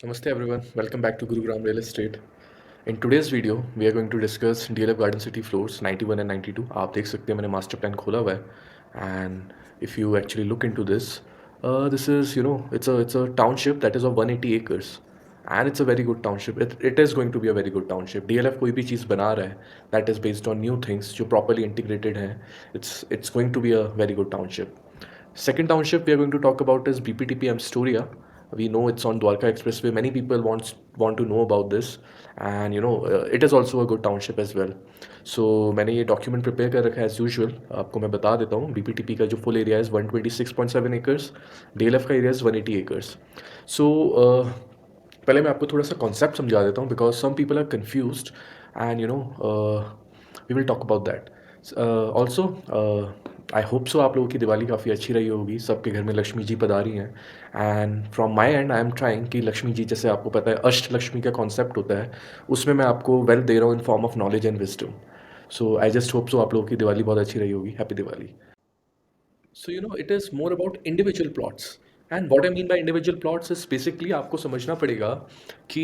Namaste everyone, welcome back to Gurugram Real Estate. In today's video, we are going to discuss DLF Garden City floors 91 and 92. आप देख सकते हैं मैंने master plan खोला हुआ है and if you actually look into this, this is it's a township that is of 180 acres and it's a very good township. It is going to be a very good township. DLF कोई भी चीज़ बना रहा है that is based on new things जो properly integrated हैं. It's going to be a very good township. Second township we are going to talk about is BPTP Amstoria. We know it's on Dwarka Expressway. Many people want to know about this, and it is also a good township as well. So मैंने ये document prepare कर रखा है as usual. आपको मैं बता देता हूँ BPTP का जो फुल एरिया है 126.7 एकर्स, DLF का एरिया 180 एकर्स. सो पहले मैं आपको थोड़ा सा कॉन्सेप्ट समझा देता हूँ because some people are confused and we will talk about that also. I hope so आप लोगों की दिवाली काफ़ी अच्छी रही होगी, सबके घर में लक्ष्मी जी पधारी हैं and from my and I am trying कि लक्ष्मी जी, जैसे आपको पता है अष्ट लक्ष्मी का कॉन्सेप्ट होता है, उसमें मैं आपको वेल्थ दे रहा हूँ in form of knowledge and wisdom. So I just hope so आप लोगों की दिवाली बहुत अच्छी रही होगी. Happy Diwali. So it is more about individual plots. And what I mean by individual plots is basically आपको समझना पड़ेगा कि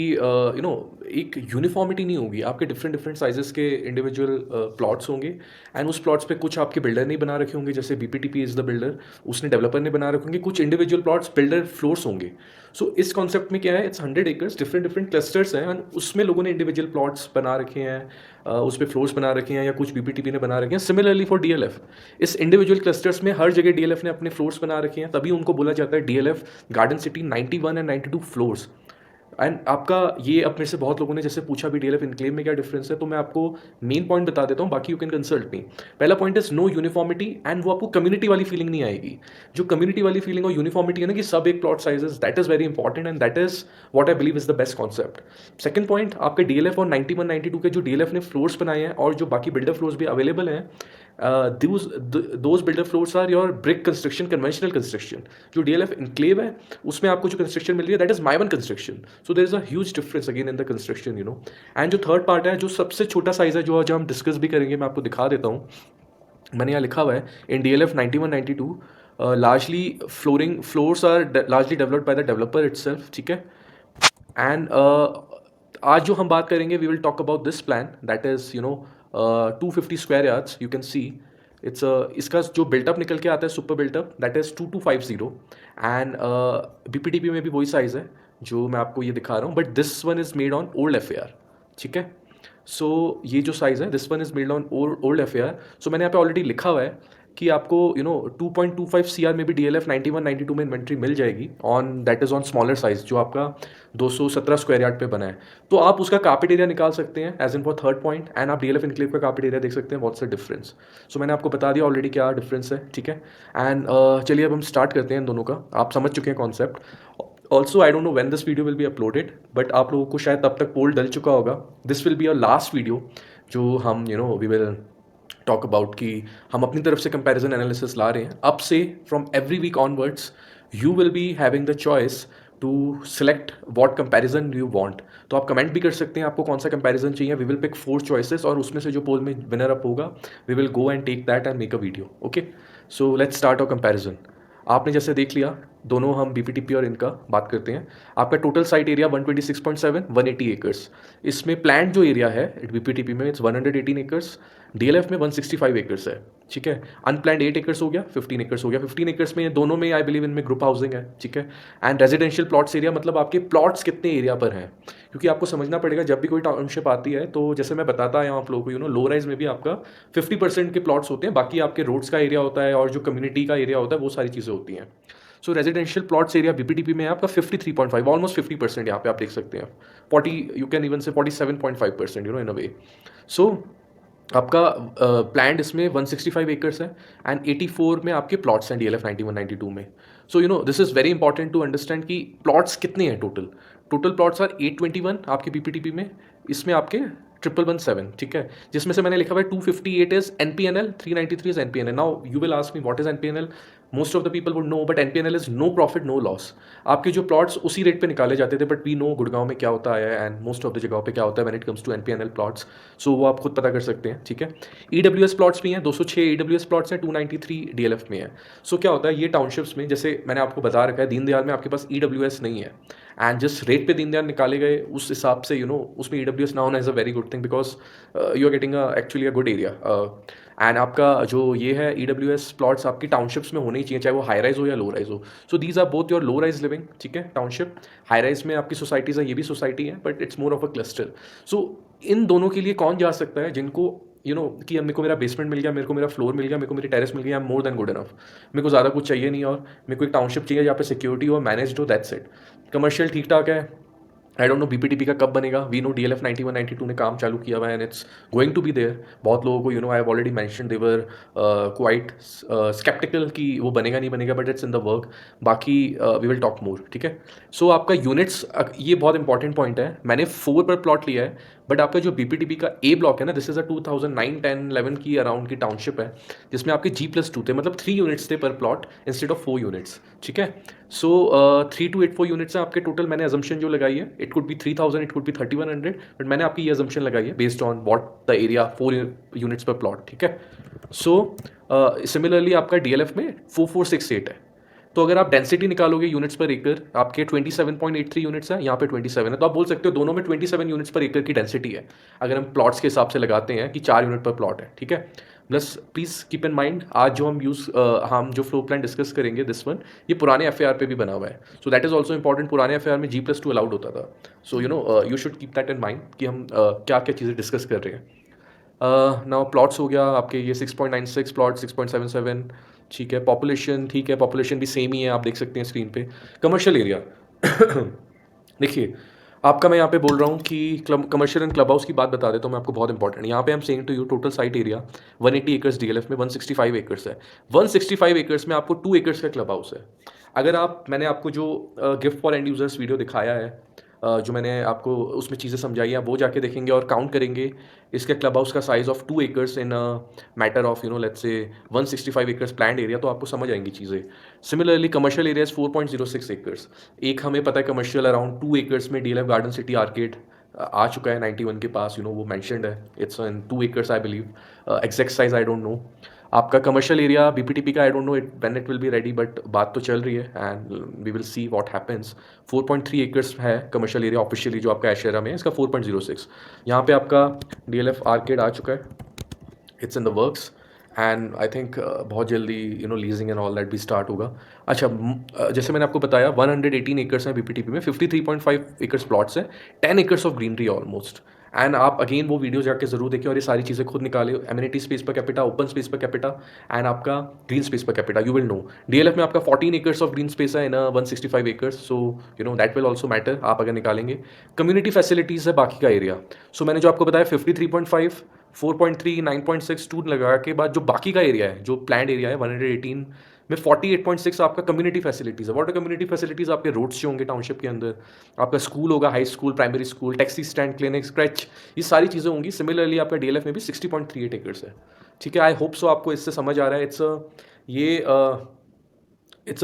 एक यूनिफॉर्मिटी नहीं होगी. आपके डिफरेंट डिफरेंट साइजेस के इंडिविजुअल प्लॉट्स होंगे एंड उस प्लॉट्स पे कुछ आपके बिल्डर ने बना रखे होंगे, जैसे BPTP इज़ द बिल्डर, उसने डेवलपर ने बना रखे होंगे. कुछ इंडिविजुअल प्लॉट्स बिल्डर फ्लोर्स होंगे. सो इस कॉन्सेप्ट में क्या है, it's 100 acres, different different clusters हैं एंड उसमें लोगों ने इंडिविजुअल प्लॉट्स बना रखे हैं, उस पर फ्लोर्स बना रखे हैं या कुछ BPTP ने बना रखे हैं. सिमिलरली फॉर DLF, इस इंडिविजुअल क्लस्टर्स में हर जगह DLF ने अपने फ्लोर्स बना रखे हैं, तभी उनको बोला जाता है DLF garden city 91 and 92 floors. And आपका ये अपने से बहुत लोगों ने जैसे पूछा भी DLF इनक्लेव में क्या डिफरेंस है, तो मैं आपको मेन पॉइंट बता देता हूँ, बाकी यू कैन कंसल्ट मी. पहला point is no uniformity and वो आपको कम्युनिटी वाली फीलिंग नहीं आएगी. जो कम्युनिटी वाली फीलिंग और यूनिफॉर्मिटी है ना कि सब एक plot sizes, that is very important and that is what I believe is the best concept. Second point, आपके DLF और 91 92 के जो DLF ने फ्लोर्स बनाए हैं और जो बाकी बिल्डर फ्लोर्स भी अवेलेबल हैं, those builder floors are your brick construction, conventional construction. जो DLF इनक्लेव है उसमें आपको जो कंस्ट्रक्शन मिल रही है that is Mivan construction. So there is a huge difference again in the construction. And जो थर्ड पार्ट है, जो सबसे छोटा साइज है, जो आज हम डिस्कस भी करेंगे, मैं आपको दिखा देता हूँ. मैंने यहाँ लिखा हुआ है in DLF 91 92 largely floors are largely developed by the developer itself. ठीक है. एंड आज जो हम बात करेंगे, we will talk about this plan that is 250 square yards. You can see it's इसका जो बिल्टअप निकल के आता है, super built up, that is 2250. And BPTP में भी वही साइज़ है जो मैं आपको ये दिखा रहा हूँ, but this one is made on old FAR. ठीक है. सो ये जो साइज़ है, this one is made on old FAR. सो मैंने यहाँ पे ऑलरेडी लिखा हुआ है कि आपको 2.25 CR में भी DLF 91 92 में इन्वेंट्री मिल जाएगी on, that is on smaller size, जो आपका 217 स्क्वायर यार्ड पे बना है. तो आप उसका कार्पेट एरिया निकाल सकते हैं as in for third point, and आप DLF इनक्लेव का कार्पेट एरिया देख सकते हैं. What's the difference. सो मैंने आपको बता दिया ऑलरेडी क्या डिफरेंस है. ठीक है. एंड चलिए अब हम स्टार्ट करते हैं इन दोनों का. आप समझ चुके हैं concept. Also I don't know when this video will be uploaded, but आप लोगों को शायद तब तक पोल डल चुका होगा. This will be a last video जो हम वी विल टॉक अबाउट कि हम अपनी तरफ से कंपैरिजन एनालिसिस ला रहे हैं. अब से from every week onwards you will be having the choice to select what comparison you want. तो आप कमेंट भी कर सकते हैं आपको कौन सा कंपैरिजन चाहिए. वी विल पिक 4 चॉइसेस और उसमें से जो पोल में विनर अप होगा, we will go and take that and make a video. Okay. So let's start a comparison. आपने जैसे देख लिया, दोनों हम BPTP और इनका बात करते हैं. आपका टोटल साइट एरिया 126.7, 180 एकर्स. इसमें प्लान जो एरिया है BPTP में इट्स 118 एकर्स, DLF में 165 एकर्स है. ठीक है. अनप्लान्ड 8 एकर्स हो गया, 15 एकर्स हो गया. 15 एकर्स में दोनों में आई बिलीव इनमें ग्रुप हाउसिंग है. ठीक है. एंड रेजिडेंशियल प्लॉट्स एरिया, मतलब आपके प्लॉट्स कितने एरिया पर हैं, क्योंकि आपको समझना पड़ेगा जब भी कोई टाउनशिप आती है, तो जैसे मैं बताता आया हूँ आप लोगों को, लो राइज में भी आपका 50% के प्लॉट्स होते हैं, बाकी आपके रोड्स का एरिया होता है और जो कम्युनिटी का एरिया होता है वो सारी चीज़ें होती हैं. सो रेजिडेंशियल प्लॉट्स एरिया BPTP में आपका 53.5, ऑलमोस्ट 50% यहाँ पे आप देख सकते हैं. 40, यू कैन इवन से 47.5%, इन अ वे. सो आपका प्लान्ड इसमें 165 एकर्स है एंड 84 में आपके प्लॉट्स हैं DLF 91 92 में. So this is very important to understand कि प्लॉट्स कितने हैं टोटल. टोटल प्लॉट्स आर 821 आपके BPTP में, इसमें आपके 1117. ठीक है. जिसमें से मैंने लिखा हुआ है 258 is NPNL, 393 is NPNL. Now you will ask me what is NPNL. Most of the people would know, but NPNL is no profit no loss. आपके जो प्लॉट्स उसी रेट पे निकाले जाते थे, बट वी नो गुड़गांव में क्या होता है एंड मोस्ट ऑफ द जगहों पे क्या होता है when it comes to NPNL plots. So वो आप खुद पता कर सकते हैं. ठीक है. EWS प्लॉट्स भी हैं, 206 EWS प्लॉट्स हैं, 293 DLF में है. सो क्या होता है ये टाउनशिप्स में, जैसे मैंने आपको बता रखा है, दीनदयाल में आपके पास EWS नहीं है एंड जिस रेट पे दीनदयाल निकाले गए उस हिसाब से उसमें EWS now as a very good thing because you are getting actually a good area. And आपका जो ये है EWS प्लॉट्स आपकी टाउनशिप्स में होने ही चाहिए, चाहे वो हाई राइज हो या लो राइज हो। So these are both your low rise living, ठीक है, टाउनशिप। हाई राइज में आपकी सोसाइटीज़ है, ये भी सोसाइटी है, but it's more of a cluster. So इन दोनों के लिए कौन जा सकता है, जिनको कि अब मेरे को मेरा बेसमेंट मिल गया, मेरे को मेरा फ्लोर मिल गया, मेरे को मेरी टेरेस मिल गई, I am more than good enough. मेरे को ज़्यादा कुछ चाहिए नहीं, और मेरे को एक टाउनशिप चाहिए जहाँ पे सिक्योरिटी हो, मैनेज्ड हो, दैट्स इट। कमर्शियल ठीक ठाक है। आई डोंट नो BPTP का कब बनेगा। वी नो DLF 91 92 ने काम चालू किया हुआ है and it's going to be there. बहुत लोगों को I have already mention they were quite sceptical कि वो बनेगा नहीं बनेगा, but it's in the work. बाकी वी विल टॉक मोर, ठीक है। सो आपका यूनिट्स, ये बहुत इंपॉर्टेंट पॉइंट है। मैंने 4 पर प्लॉट लिया है, बट आपका जो BPTP का A ब्लॉक है ना, दिस इज अ 2009 10 11 की अराउंड की टाउनशिप है, जिसमें आपके G+2 थे, मतलब 3 यूनिट्स थे पर प्लॉट इंस्टेड ऑफ 4 यूनिट्स, ठीक है। सो 3284 यूनिट्स है आपके टोटल। मैंने अजम्पशन जो लगाई है, it could be 3000, it could be 3100, but मैंने आपकी ये अजम्पशन लगाई है based on what the area, 4 units पर प्लॉट, ठीक है। सो सिमिलरली आपका DLF में 4468 है। तो अगर आप डेंसिटी निकालोगे यूनिट्स पर एकड़, आपके 27.83 यूनिट्स है, यहाँ पे 27 है, तो आप बोल सकते हो दोनों में 27 यूनिट्स पर एकड़ की डेंसिटी है, अगर हम प्लॉट्स के हिसाब से लगाते हैं कि 4 यूनिट पर प्लॉट है, ठीक है। Plus please keep in mind, आज जो हम जो फ्लोर प्लान डिस्कस करेंगे, दिस वन, ये पुराने FAR पे भी बना हुआ है। So that is also important. पुराने FAR में G+2 अलाउड होता था। So you should keep that in mind कि हम क्या क्या चीज़ें डिस्कस कर रहे हैं। नाउ प्लॉट्स हो गया आपके, ये 6.96 प्लॉट, 6.77, ठीक है। पॉपुलेशन ठीक है, पॉपुलेशन भी सेम ही है, आप देख सकते हैं स्क्रीन पे। कमर्शियल एरिया देखिए, आपका मैं यहाँ पे बोल रहा हूँ कि कमर्शियल एंड क्लब हाउस की बात बता देता हूँ मैं आपको, बहुत इंपॉर्टेंट। यहाँ पे हम saying to you total site area 180 acres, DLF में 165 एकर्स है। 165 एकर्स में आपको 2 एकर्स का क्लब हाउस है। अगर मैंने आपको जो gift for and users video दिखाया है, जो मैंने आपको उसमें चीज़ें समझाई हैं, वो जाके देखेंगे और काउंट करेंगे इसके क्लब हाउस का size of 2 acres in matter of let's say 165 acres planned area, तो आपको समझ आएंगी चीज़ें। Similarly commercial areas 4.06 acres. एक हमें पता है कमर्शियल अराउंड 2 एकर्स में DLF गार्डन सिटी आर्केड आ चुका है 91 के पास, वो मैंशनड है, it's in 2 acres I believe. Exact size I don't know. आपका कमर्शियल एरिया BPTP का I don't know it when it will be ready, but बात तो चल रही है and we will see what happens. 4.3 acres है commercial area officially जो आपका एशेरा में है, इसका 4.06। यहाँ पे आपका DLF आर्केड आ चुका है, it's in the works and I think बहुत जल्दी लीजिंग एंड ऑल दैट भी स्टार्ट होगा। अच्छा, जैसे मैंने आपको बताया 118 एकर्स हैं BPTP में, 53.5 एकर्स प्लॉट्स हैं, 10 acres of greenery almost. And आप अगेन वो वीडियो जाके जरूर देखिए और ये सारी चीज़ें खुद निकाले, amenity space per capita, open space per capita and आपका green space per capita, you will know. DLF में आपका 14 एकर्स ऑफ ग्रीन स्पेस है in 165 acres, so that will also matter आप अगर निकालेंगे। कम्युनिटी फैसिलिटीज़ है बाकी का एरिया। सो मैंने जो आपको बताया 53.5, 4.3, 9.6, 2 लगा के बाद जो बाकी का एरिया है, जो प्लान्ड एरिया है 118 में 48.6 आपका कम्युनिटी फैसिलिटीज़ है। What are community facilities? आपके रोड्स जो होंगे टाउनशिप के अंदर, आपका स्कूल होगा, high school, primary school, taxi stand, clinic, scratch, ये सारी चीज़ें होंगी। सिमिलरली आपका DLF में भी 60.38 एकर्स है, ठीक है। आई होप सो आपको इससे समझ आ रहा है। It's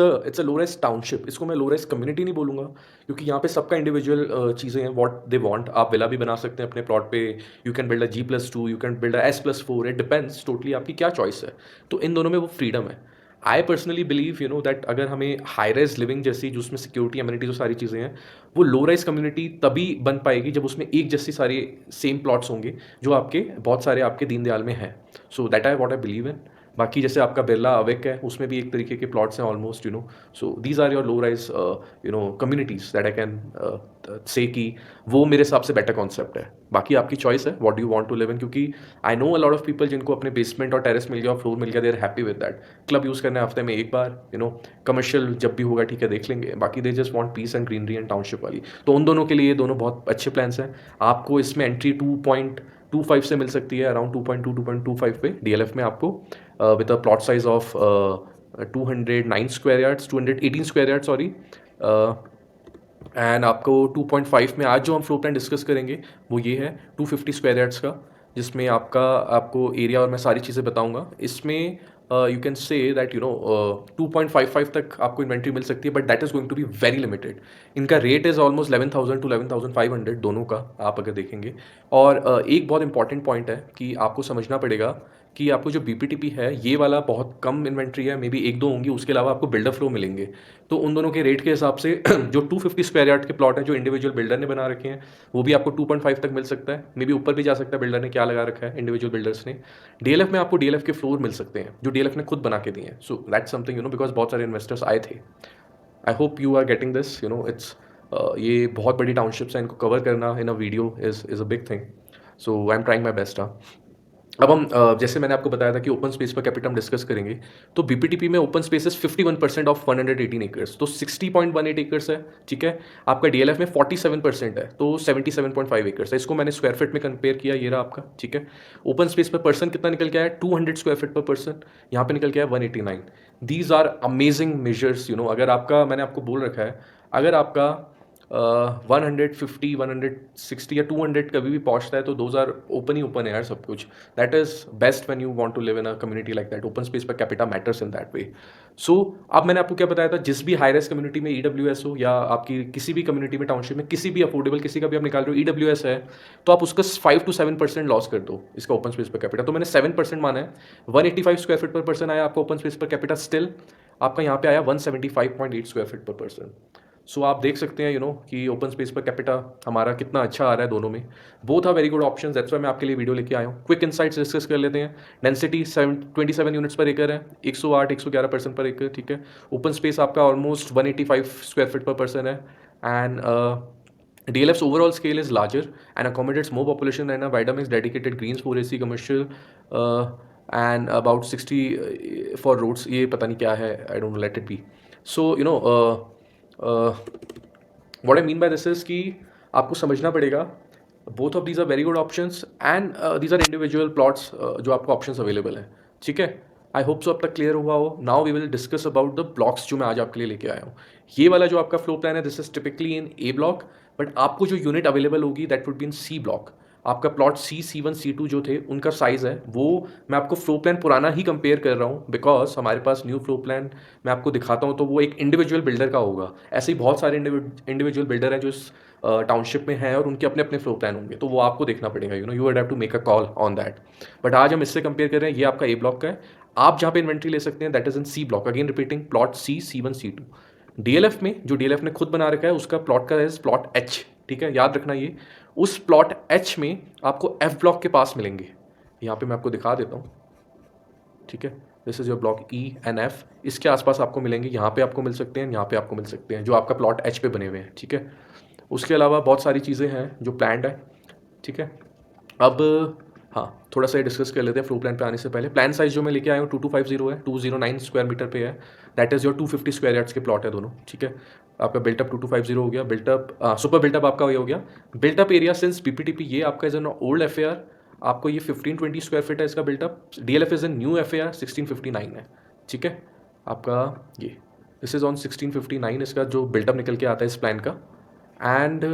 a low rise township. इसको मैं लो राइज कम्युनिटी नहीं बोलूँगा, क्योंकि यहाँ पे सबका इंडिविजुअल चीज़ें हैं, व्हाट दे वांट। आप विला भी बना सकते हैं अपने प्लॉट पे, you can build a G+2, you can build a S+4, it depends totally आपकी क्या चॉइस है। तो इन दोनों में वो फ्रीडम है। आई पर्सनली बिलीव दैट अगर हमें हाई राइज लिविंग जैसी, जो उसमें सिक्योरिटी, एमिनिटी, जो सारी चीज़ें हैं, वो लो राइज कम्युनिटी तभी बन पाएगी जब उसमें एक जैसी सारी सेम प्लॉट्स होंगे जो आपके बहुत सारे आपके दीनदयाल में हैं। So that I what I believe in. बाकी जैसे आपका बिरला अवेक है, उसमें भी एक तरीके के प्लॉट्स हैं almost, so these are your low rise communities that I can say कि वो मेरे हिसाब से बेटर कॉन्सेप्ट है। बाकी आपकी चॉइस है, what do you want to live in, क्योंकि I know a lot of people जिनको अपने बेसमेंट और टेरेस मिल गया और फ्लोर मिल गया, they are happy with that. Club use करना है हफ्ते में एक बार, कमर्शियल जब भी होगा ठीक है देख लेंगे। बाकी they just want piece and greenery and township वाली। तो उन दोनों के लिए ये दोनों बहुत अच्छे प्लान्स हैं। आपको इसमें एंट्री 2.25 से मिल सकती है, अराउंड 2.2 2.25 पे DLF में आपको, with a plot size of 209 square yards, 218 square yards, sorry. And आपको 2.5 में आज जो हम फ्लोर प्लान डिस्कस करेंगे वो ये है 250 स्क्वायर यार्ड्स का, जिसमें आपको एरिया और मैं सारी चीज़ें बताऊंगा। इसमें यू कैन से दैट 2.55 तक आपको इन्वेंट्री मिल सकती है, but that is going to be very limited. इनका रेट इज़ ऑलमोस्ट 11,000 to 11,500 दोनों का, आप अगर देखेंगे। और एक बहुत इंपॉर्टेंट पॉइंट है कि आपको समझना पड़ेगा कि आपको जो बीपीटीपी है ये वाला बहुत कम इन्वेंट्री है, मे बी एक दो होंगी, उसके अलावा आपको बिल्डर फ्लो मिलेंगे। तो उन दोनों के रेट के हिसाब से जो 250 स्क्वायर यार्ड के प्लॉट है जो इंडिविजुअल बिल्डर ने बना रखे हैं वो भी आपको 2.5 तक मिल सकता है, मे बी ऊपर भी जा सकता है, बिल्डर ने क्या लगा रखा है इंडिविजुअल बिल्डर्स ने। डीएलएफ में आपको डीएलएफ के फ्लोर मिल सकते हैं जो डीएलएफ ने खुद बना के दिए हैं। सो दैट्स समथिंग बिकॉज बहुत सारे इन्वेस्टर्स आए थे। I hope you are getting this, it's ये बहुत बड़ी टाउनशिप्स हैं, इनको कवर करना in a video is a big thing. So I am trying my best. अब हम जैसे मैंने आपको बताया था कि ओपन स्पेस पर कैपिटल हम डिस्कस करेंगे, तो बीपीटीपी में ओपन स्पेसेस 51% ऑफ 118 एकर्स, तो 60.18 एकर्स है। ठीक है, आपका डीएलएफ में 47% है, तो 77.5 एकर्स है। इसको मैंने स्क्वायर फीट में कंपेयर किया, ये रहा आपका। ठीक है, ओपन स्पेस पर पर्सन कितना निकल के आया है, 200 स्क्वायर फीट पर पर्सन, यहाँ पे निकल के आया 189। These are amazing measures. अगर आपका, मैंने आपको बोल रखा है, अगर आपका 150 160 या 200 कभी भी पहुंचता है तो दोज आर ओपन ही ओपन है यार सब कुछ। That is best when you want to live in a community like that. Open space per capita matters in that way. So अब मैंने आपको क्या बताया था, जिस भी हाई रेस्ट कम्युनिटी में ईडब्ल्यूएस हो या आपकी किसी भी कम्युनिटी में, टाउनशिप में, किसी भी अफोर्डेबल किसी का भी आप निकाल रहे हो ईडब्ल्यूएस है, तो आप उसका 5 to 7% लॉस कर दो इसका ओपन स्पेस पर कैपिटा। तो मैंने 7% माना है। 185 स्क्वायर फीट पर पर्सन आया आपका open space per capita, still आपका यहाँ पे आया 175.8 स्क्वायर फीट पर पर्सन। सो आप देख सकते हैं कि ओपन स्पेस पर कैपिटा हमारा कितना अच्छा आ रहा है दोनों में। Both are very good option, that's why मैं आपके लिए वीडियो लेके आया हूँ। क्विक इनसाइट्स डिस्कस कर लेते हैं। डेंसिटी 27 यूनिट्स पर एकड़ है, 108-111 पर एकड़। ठीक है, ओपन स्पेस आपका ऑलमोस्ट 185 स्क्वायर फीट पर पर्सन है। And DLF's overall scale is larger and accommodates more population than a wider mix dedicated greens, 4AC commercial, and about 60 for roads. ये पता नहीं क्या है, I don't know, let it be. So what I mean by this is कि आपको समझना पड़ेगा both of these are very good options and these are individual plots जो आपको options available हैं। ठीक है, आई होप सो अब तक क्लियर हुआ हो। Now we will discuss about the blocks जो मैं आज आपके लिए लेके आया हूँ। ये वाला जो आपका फ्लो प्लान है, this is typically in A block, but आपको जो यूनिट अवेलेबल होगी that would be in C block. आपका प्लॉट C1 C2 जो थे उनका साइज़ है वो, मैं आपको फ्लो प्लान पुराना ही कंपेयर कर रहा हूँ बिकॉज हमारे पास न्यू फ्लो प्लान मैं आपको दिखाता हूँ तो वो एक इंडिविजुअल बिल्डर का होगा। ऐसे ही बहुत सारे इंडिविजुअल बिल्डर हैं जो इस टाउनशिप में हैं और उनके अपने अपने फ्लो प्लान होंगे, तो वो आपको देखना पड़ेगा। You would have to make a call on that. But आज हम इससे कंपेयर कर रहे हैं, ये आपका ए ब्लॉक का है। आप जहाँ पे इन्वेंट्री ले सकते हैं that is in C block. Again repeating, plot C1 C2। DLF में जो डीएलएफ ने खुद बना रखा है उसका प्लॉट का है प्लॉट H। ठीक है, याद रखना ये, उस प्लॉट H में आपको F ब्लॉक के पास मिलेंगे। यहाँ पे मैं आपको दिखा देता हूँ। ठीक है, this is your block E and F, इसके आसपास आपको मिलेंगे। यहाँ पे आपको मिल सकते हैं, यहाँ पे आपको मिल सकते हैं, जो आपका प्लॉट H पे बने हुए हैं। ठीक है, उसके अलावा बहुत सारी चीज़ें हैं जो प्लान्ड है। ठीक है, अब हाँ, थोड़ा सा डिस्कस कर लेते हैं फ्लो प्लान पे आने से पहले। प्लान साइज जो मैं लेके आया हूँ 2250 है, 209 स्क्वायर मीटर पे है। That is your 250 square yards के प्लॉट है दोनों। ठीक है, आपका बिल्टअप 2250 हो गया, बिल्टअप सुपर बिल्टअप आपका ये हो गया। बिल्टअप एरिया सिंस पीपीटीपी ये आपका इज एन ओल्ड एफएआर, आपको ये 1520 स्क्वायर फीट है इसका built up. DLF is an new FAR 1659 है। ठीक है, आपका ये दिस इज ऑन 1659 इसका जो बिल्टअप निकल के आता है इस प्लान का। एंड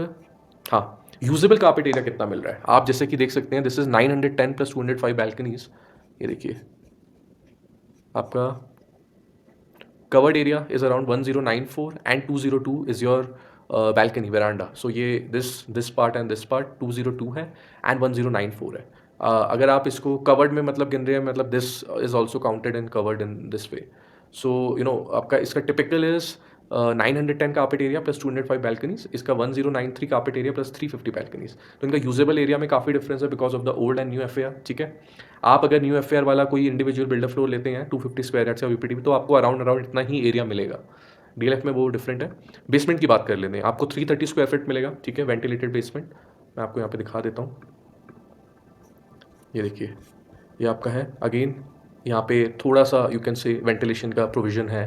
हाँ, यूजेबल कारपेट एरिया कितना मिल रहा है आप जैसे कि देख सकते हैं, दिस इज 910 प्लस 205 बैल्कनीज। ये देखिए आपका covered area is around 1094 and 202 is your balcony veranda. So ये this part and this part 202 है एंड 1094 है। अगर आप इसको कवर्ड में मतलब गिन रहे हैं, मतलब this is also counted in covered in this way. So आपका इसका typical is 910 carpet area plus 205 balconies, इसका 1093 कारपेट एरिया प्लस 350 बैल्कनीज। तो इनका यूजेबल एरिया में काफ़ी डिफरेंस है because of the old and new FAR. ठीक है, आप अगर न्यू एफएआर वाला कोई इंडिविजुअल बिल्डर फ्लोर लेते हैं 250 स्क्वायर यार्ड्स या वीपीटी तो आपको अराउंड इतना ही एरिया मिलेगा। डीएलएफ में वो डिफरेंट है। बेसमेंट की बात कर लेते हैं, आपको 330 स्क्वायर फीट मिलेगा। ठीक है, वेंटिलेटेड बेसमेंट। मैं आपको यहाँ पे दिखा देता हूँ, ये देखिए ये आपका है। अगेन यहाँ पे थोड़ा सा यू कैन से वेंटिलेशन का प्रोविजन है।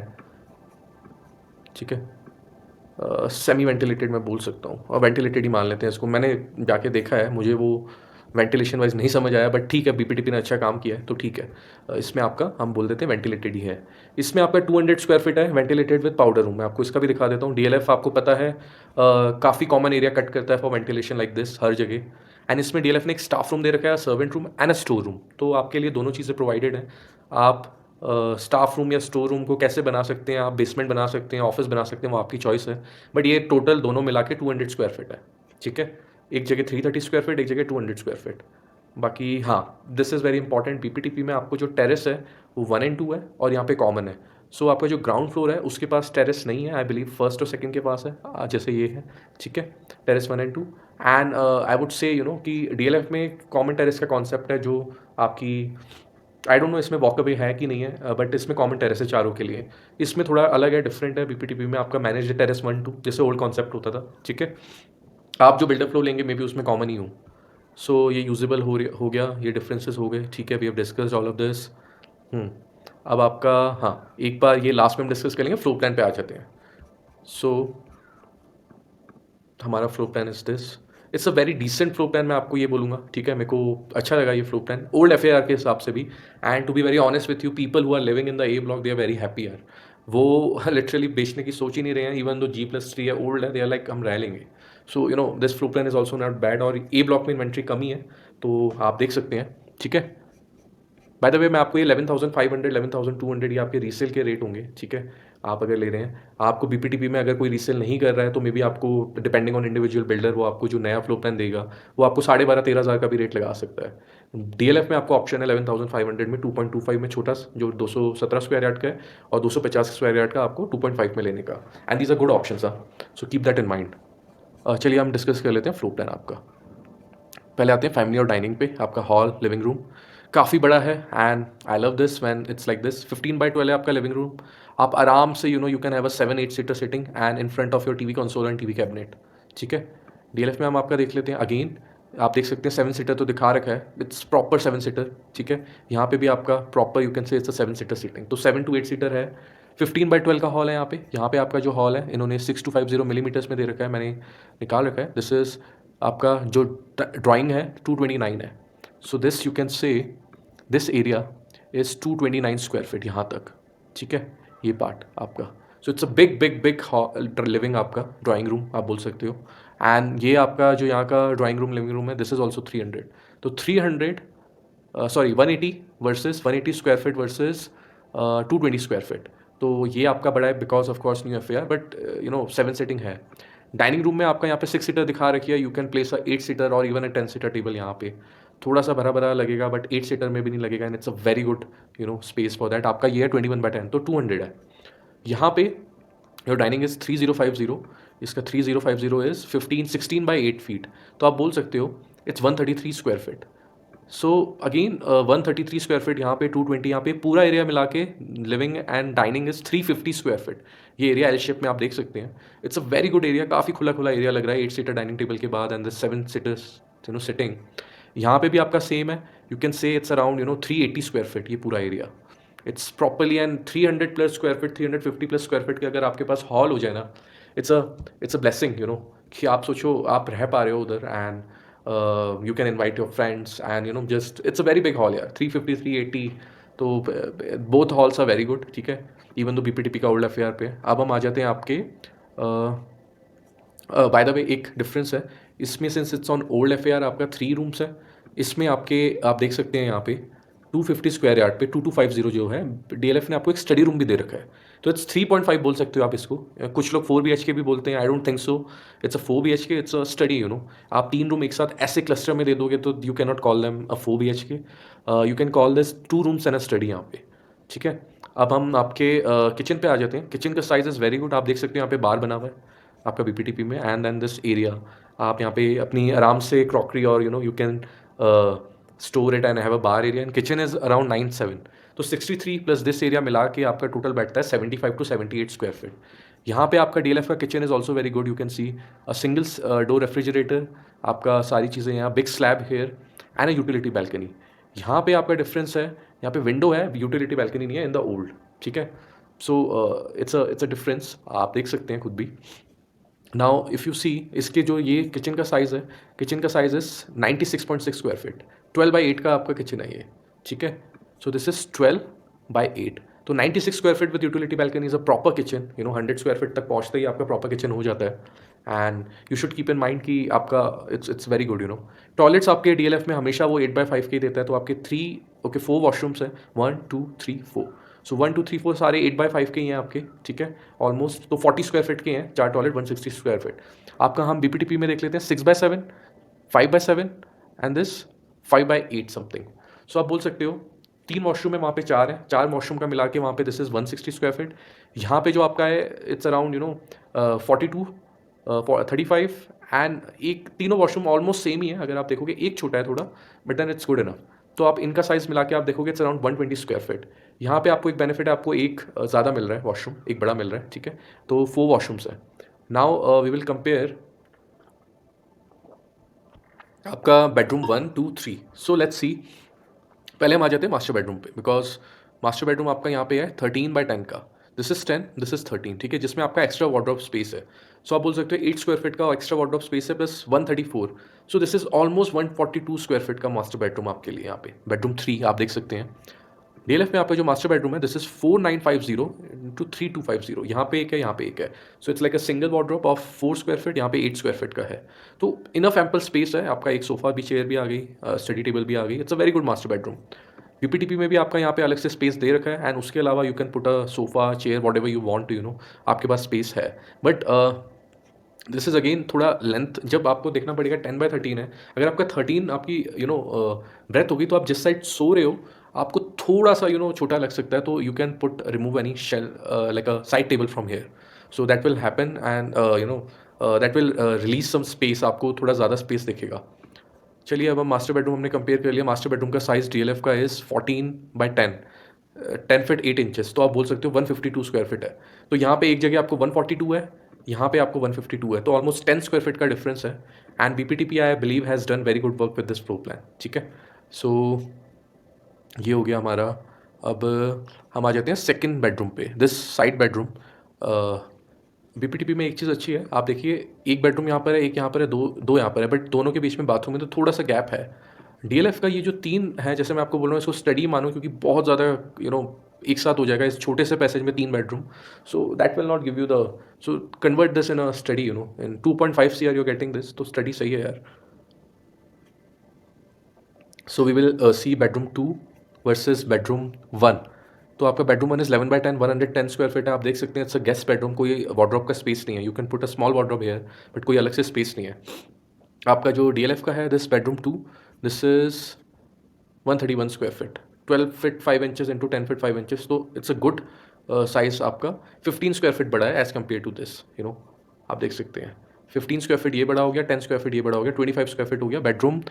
ठीक है, सेमी वेंटिलेटेड मैं बोल सकता हूँ, और वेंटिलेटेड ही मान लेते हैं इसको। मैंने जाके देखा है, मुझे वो वेंटिलेशन वाइज नहीं समझ आया, बट ठीक है, बीपीटीपी ने अच्छा काम किया है तो ठीक है। इसमें आपका हम बोल देते हैं वेंटिलेटेड ही है। इसमें आपका 200 स्क्वायर फीट है वेंटिलेटेड विद पाउडर रूम। मैं आपको इसका भी दिखा देता हूँ। डीएलएफ आपको पता है काफ़ी कॉमन एरिया कट करता है फॉर वेंटिलेशन लाइक दिस हर जगह। एंड इसमें डीएलएफ ने एक स्टाफ रूम दे रखा है, servant room and a store room. तो आपके लिए दोनों चीज़ें प्रोवाइडेड हैं। आप स्टाफ रूम या स्टोर रूम को कैसे बना सकते हैं, आप बेसमेंट बना सकते हैं, ऑफिस बना सकते हैं, वो आपकी चॉइस है। बट ये टोटल दोनों मिला के 200 स्क्वायर फीट है। ठीक है, एक जगह 330 स्क्वायर फीट, एक जगह 200 स्क्वायर फीट। बाकी हाँ, this is very important, BPTP में आपको जो टेरेस है वो 1 एंड 2 है और यहाँ पे कॉमन है। सो आपका जो ग्राउंड फ्लोर है उसके पास टेरेस नहीं है, आई बिलीव फर्स्ट और सेकंड के पास है, जैसे ये है, ठीक है, terrace 1 and 2। And I would say कि डीएलएफ में कॉमन टेरेस का कॉन्सेप्ट है जो आपकी, आई डोंट नो इसमें वॉकअवे है कि नहीं है, बट इसमें कॉमन टेरेस है चारों के लिए। इसमें थोड़ा अलग है, डिफरेंट है, बीपीटीपी में आपका मैनेज टेरेस 1 2 जैसे ओल्ड कॉन्सेप्ट होता था, ठीक है। आप जो बिल्डर फ्लो लेंगे मे बी उसमें कॉमन ही हो। सो ये यूजेबल हो गया, ये डिफरेंसेस हो गए, ठीक है, we have discussed all of this. अब आपका, हाँ, एक बार ये लास्ट में हम डिस्कस करेंगे, फ्लो प्लान पे आ जाते हैं। सो हमारा floor plan is this, it's a very decent floor plan, मैं आपको ये बोलूँगा, ठीक है, मेरे को अच्छा लगा ये फ्लो प्लान ओल्ड एफ के हिसाब से भी। And to be very honest with you, people who are living in the A block they are very happy यार। वो लिटरली बेचने की सोच ही नहीं रहे हैं, इवन दो G+3 है, ओल्ड है, दे आर लाइक हम रह लेंगे। So this flow plan is also not bad, और ए ब्लॉक में इन्वेंट्री कमी है, तो आप देख सकते हैं, ठीक है। बाय द वे, मैं आपको ये 11,500 11,200 ये आपके रीसेल के रेट होंगे, ठीक है, आप अगर ले रहे हैं। आपको बीपीटीपी में अगर कोई रीसेल नहीं कर रहा है तो मे बी आपको, डिपेंडिंग ऑन इंडिविजुअल बिल्डर, वो आपको जो नया फ्लो प्लान देगा वो आपको 12,500-13,000 का भी रेट लगा सकता है। डीएलएफ में आपको ऑप्शन है 11,500 में 2.25 में छोटा जो 217 स्क्वायर यार्ड का है, और 250 स्क्वायर यार्ड का आपको 2.5 में लेने का। And these are good option, so keep that in mind. चलिए हम डिस्कस कर लेते हैं फ्लो प्लान आपका। पहले आते हैं फैमिली और डाइनिंग पे। आपका हॉल, लिविंग रूम काफ़ी बड़ा है, and I love this when it's like this. 15/12 है आपका लिविंग रूम। आप आराम से you can have a 7-8 seater sitting and in front of your TV console and TV cabinet, ठीक है। डीएलएफ में हम आपका देख लेते हैं अगेन, आप देख सकते हैं 7 सीटर तो दिखा रखा है, इट्स प्रॉपर 7 सीटर, ठीक है। यहाँ पे भी आपका proper you can say it's a 7 seater seating, तो 7 to 8 सीटर है। 15/12 का हॉल है यहाँ पे आपका जो हॉल है इन्होंने 6250 मिलीमीटर्स में दे रखा है, मैंने निकाल रखा है। दिस इज़ आपका जो ड्राइंग है 229 है। सो दिस यू कैन से this area is 229 square feet यहाँ तक, ठीक है, ये पार्ट आपका। So it's a big big big living, आपका ड्राइंग रूम आप बोल सकते हो। एंड ये आपका जो यहाँ का ड्राइंग रूम लिविंग रूम है, दिस इज़ ऑल्सो 300, तो 300 sorry 180 versus 180 square feet versus 220 square feet. तो ये आपका बड़ा है because of course new F but 7 seating है। डाइनिंग रूम में आपका यहाँ पे 6 सीटर दिखा रखी है, you can place a 8 seater और इवन अ 10 सीटर टेबल यहाँ पे। थोड़ा सा भरा भरा लगेगा बट 8 सीटर में भी नहीं लगेगा, and it's a very good space for that. आपका ये है 21/10, तो 200 है यहाँ पे। योर डाइनिंग इज़ 3050, इसका 3050 इज़ 16 by 8 फीट, तो आप बोल सकते हो it's 133 square feet. So again 133 square feet यहाँ पे, 220 यहाँ पे, पूरा एरिया मिला के living and dining is 350 square feet. ये एरिया एल शेप में आप देख सकते हैं, it's a very good area, काफ़ी खुला खुला एरिया लग रहा है 8 सीटर डाइनिंग टेबल के बाद, एंड द 7 सीटर्स सिटिंग। यहाँ पे भी आपका सेम है, you can say it's around 380 square feet ये पूरा area. It's properly and 300 plus square feet, 350 plus square feet के अगर आपके पास हॉल हो जाए ना, इट्स अ ब्लेसिंग, कि आप सोचो आप रह पा रहे हो उधर, and you can invite your friends, and just it's a very big hall यार, 350 380, तो both halls are very good, ठीक है, इवन तो बीपीटीपी का ओल्ड अफेयर पे। अब हम आ जाते हैं आपके, बाय द वे एक डिफरेंस है इसमें, since it's on old affair आपका 3 रूम्स है, इसमें आपके आप देख सकते हैं यहाँ पे 250 स्क्वायर यार्ड पे 2250 जो है, डीएलएफ ने आपको एक स्टडी रूम भी दे रखा है, तो इट्स 3.5 बोल सकते हो आप इसको। कुछ लोग 4 BHK भी बोलते हैं, I don't think so, it's a 4 BHK, it's a study. आप 3 रूम एक साथ ऐसे क्लस्टर में दे दोगे तो you can not call them a 4 BHK, you can call this 2 rooms and a study यहाँ पे, ठीक है। अब हम आपके किचन पे आ जाते हैं। किचन का साइज इज़ वेरी गुड, आप देख सकते हैं यहाँ पे बार बना हुआ है आपका बीपीटीपी में, एंड देन दिस एरिया आप यहाँ पे अपनी आराम से क्रॉकरी और you can store it and have a bar area, and kitchen is around 97, तो 63 प्लस दिस एरिया मिला के आपका टोटल बैठता है 75 to 78 स्क्वायर फीट। यहाँ पे आपका डीएलएफ का kitchen is also very good, you can see a single door refrigerator, आपका सारी चीज़ें यहाँ, big slab here and a utility balcony. यहाँ पे आपका डिफरेंस है, यहाँ पे विंडो है, यूटिलिटी बैल्कनी नहीं है इन द ओल्ड, ठीक है। सो इट्स अ डिफरेंस, आप देख सकते हैं खुद भी। नाउ इफ़ यू सी इसके जो ये किचन का साइज़ है, किचन का साइज़ इज़ 96.6 स्क्वायर फीट, 12/8 का आपका किचन है ये, ठीक है। सो दिस इज़ 12/8, तो 96 square feet with utility balcony is a proper kitchen, 100 square feet तक पहुँचते ही आपका प्रॉपर किचन हो जाता है। And you should keep in mind कि आपका इट्स वेरी गुड। टॉयलेट्स आपके डीएलएफ में हमेशा वो 8/5 के ही देता है, तो आपके 4 वॉशरूम्स हैं, 1 2 3 4, सो 1 2 3 4 सारे 8/5 के ही हैं आपके, ठीक है, ऑलमोस्ट, तो 40 स्क्वायर फीट के हैं, 4 टॉयलेट 160 स्क्वायर फीट। आपका हम बीपीटीपी में देख लेते हैं 6/7, 5/7 एंड दिस 5/8 समथिंग। सो आप बोल सकते हो 3 वॉशरूम है, वहाँ पे 4 हैं, 4 वॉशरूम का मिला के वहाँ पे दिस इज़ 160 स्क्वायर फीट। यहाँ पे जो आपका है इट्स अराउंड 42 35 एंड एक तीनों वॉशरूम ऑलमोस्ट सेम ही है, अगर आप देखोगे एक छोटा है थोड़ा, but then it's good enough. तो आप इनका साइज़ मिला के आप देखोगे इट्स अराउंड 120 स्क्वायर फीट। यहाँ पे आपको एक बेनिफिट है, आपको एक ज़्यादा मिल रहा है वॉशरूम, एक बड़ा मिल रहा है, ठीक है। तो 4 वॉशरूम्स है। नाउ वी विल कंपेयर आपका बेडरूम 1 2 3। सो लेट्स सी, पहले हम आ जाते हैं मास्टर बेडरूम पे, बिकॉज मास्टर बेडरूम आपका यहाँ पे है 13/10 का। दिस इज 10, दिस इज 13, ठीक है, जिसमें आपका एक्स्ट्रा वार्डरोब स्पेस है। सो आप बोल सकते हो 8 स्क्वायर फीट का एक्स्ट्रा वार्डरोब स्पेस है plus 134। So this is almost 142 square feet का मास्टर बेडरूम आपके लिए यहाँ पे। बेडरूम 3 आप देख सकते हैं डीएलएफ में आपका जो मास्टर बेडरूम है दिस इज 4950 इंटू 3250। यहाँ पे एक है, यहाँ पे एक है। So it's like a single wardrobe of 4 square feet, यहाँ पे 8 स्क्वायर फीट का है। तो इनफ एम्पल स्पेस है आपका, एक सोफा भी, चेयर भी आ गई, स्टडी टेबल भी आ गई। It's a very good master bedroom. UPTP में भी आपका यहाँ पे अलग से स्पेस दे रखा है, एंड उसके अलावा you can put a sofa chair what ever you want, आपके पास स्पेस है। बट दिस इज़ अगेन थोड़ा लेंथ जब आपको देखना पड़ेगा। 10/13 है, अगर आपका 13 आपकी ब्रेथ होगी तो आप जिस साइड सो रहे हो आपको थोड़ा सा छोटा लग सकता है। तो you can put remove any shelf like a side table from here, so that will happen and that will release some space, आपको थोड़ा ज़्यादा स्पेस दिखेगा। चलिए अब हम मास्टर बेडरूम हमने कंपेयर कर लिया। मास्टर बेडरूम का साइज़ डीएलएफ का इज़ 14/10, 10 फीट 8 इंचेस। तो आप बोल सकते हो 152 स्क्वायर फीट है। तो यहाँ पे एक जगह आपको 142 है, यहाँ पे आपको 152 है, तो ऑलमोस्ट 10 स्क्वायर फीट का डिफरेंस है। And BPTP I believe has done very good work with this floor plan, ठीक है। सो ये हो गया हमारा। अब हम आ जाते हैं सेकंड बेडरूम पे, दिस साइड बेडरूम। बीपीटीपी में एक चीज़ अच्छी है, आप देखिए एक बेडरूम यहाँ पर है, एक यहाँ पर है, दो दो यहाँ पर है, बट दोनों के बीच में बाथरूम है तो थोड़ा सा गैप है। डीएलएफ का ये जो 3 है, जैसे मैं आपको बोल रहा हूँ इसको स्टडी मानो, क्योंकि बहुत ज़्यादा एक साथ हो जाएगा इस छोटे से पैसेज में 3 bedroom. So that will not give you the, so convert this in a study, in 2.5 CR you getting this, तो स्टडी सही है यार। So we will see bedroom 2 versus bedroom 1। तो आपका बेडरूम 1 इज 11/10, 110 स्क्वायर फीट है। आप देख सकते हैं इट्स अ गेस्ट बेडरूम, कोई वार्डरोब का स्पेस नहीं है। You can put a small wardrobe here, but कोई अलग से स्पेस नहीं है। आपका जो डीएलएफ का है this bedroom 2, this is 131 square feet, 12 feet 5 inches into 10 feet 5 inches. तो इट्स अ गुड साइज आपका। 15 स्क्वायर फीट बड़ा है एज कम्पेयर टू दिस, आप देख सकते हैं 15 स्क्वायर फीट ये बड़ा हो गया, 10 स्क्वायर फीट ये बड़ा हो गया, 25 स्क्वायर फीट हो गया। बेडरूम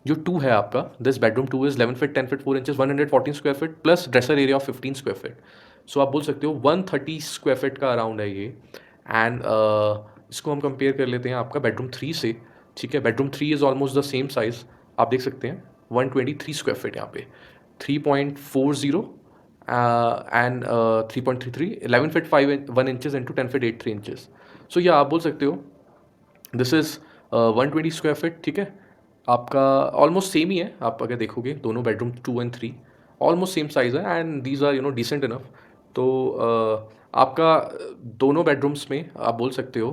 जो 2 है आपका, this bedroom 2 is 11 feet 10 feet 4 inches, 114 square feet plus dresser area of 15 square feet. So आप बोल सकते हो 130 स्क्वायर फीट का अराउंड है ये। एंड इसको हम कंपेयर कर लेते हैं आपका बेडरूम 3 से, ठीक है। Bedroom 3 is almost the same size, आप देख सकते हैं 123 स्क्वायर फीट यहाँ पे, 3.40 and 3.33, 11 feet 1 inches into 10 feet 8 3 inches. So या आप बोल सकते हो दिस इज़ 120 स्क्वायर फीट, ठीक है। आपका ऑलमोस्ट सेम ही है, आप अगर देखोगे दोनों bedroom 2 and 3 almost same size है, and these are decent enough. तो आपका दोनों बेडरूम्स में आप बोल सकते हो,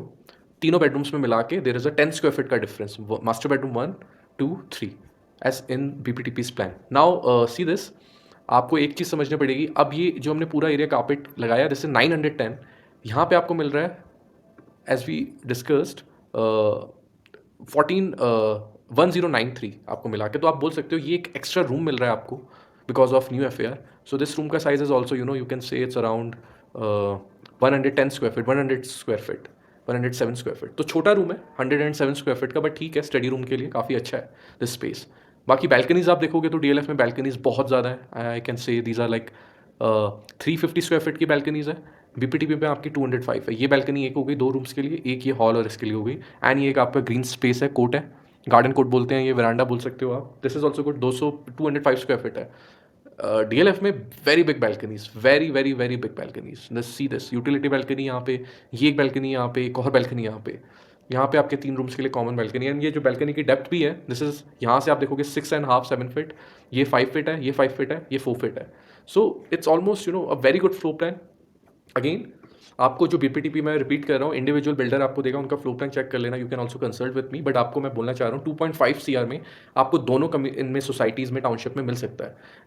तीनों बेडरूम्स में मिला के there is a 10 square feet का difference, master bedroom 1 2 3 as in BPTP's plan. Now see this, आपको एक चीज़ समझनी पड़ेगी। अब ये जो हमने पूरा एरिया कारपेट लगाया, जैसे 910, यहाँ पे आपको मिल रहा है एज वी डिस्कस्ड 1093 आपको मिला के। तो आप बोल सकते हो ये एक एक्स्ट्रा रूम मिल रहा है आपको because of new affair. So this room का size is also you can say it's around 110 square feet, 100 square feet, 107 square feet. तो छोटा रूम है 107 स्क्वायर फीट का, बट ठीक है, स्टडी रूम के लिए काफ़ी अच्छा है दिस स्पेस। बाकी बैल्कनीज आप देखोगे तो डीएलएफ में बैल्कनीज बहुत ज़्यादा है। I can say these are like 350 square feet की बैल्कनीज है। बीपीटीपी में आपकी 205 है। ये बैल्कनी एक हो गई 2 रूम्स के लिए, एक ये हॉल और इसके लिए हो गई। एंड ये एक आपका ग्रीन स्पेस है, कोर्ट है, गार्डन कोर्ट बोलते हैं, ये वरांडा बोल सकते हो आप। This is also good, 205 square feet है। डीएलएफ में very big balconies, very very very big balconies. This see this utility balcony यहाँ पे, ये एक बैल्कनी यहाँ पे, एक और बैल्कनी यहाँ पे आपके 3 रूम्स के लिए कॉमन बैल्कनी। एंड ये जो बैल्कनी की डेप्थ भी है, दिस इज यहाँ से आप देखोगे 6.5 7 फीट, ये 5 फीट है, ये 5 फीट है, ये 4 फीट है। So it's almost a very good floor plan. Again आपको जो बीपीटीपी में रिपीट कर रहा हूँ, इंडिविजुअल बिल्डर आपको देगा, उनका फ्लोर प्लान चेक कर लेना। You can also consult with me, but आपको मैं बोलना चाह रहा हूँ 2.5 CR में आपको दोनों इनमें सोसाइटीज़ में, टाउनशिप में मिल सकता है।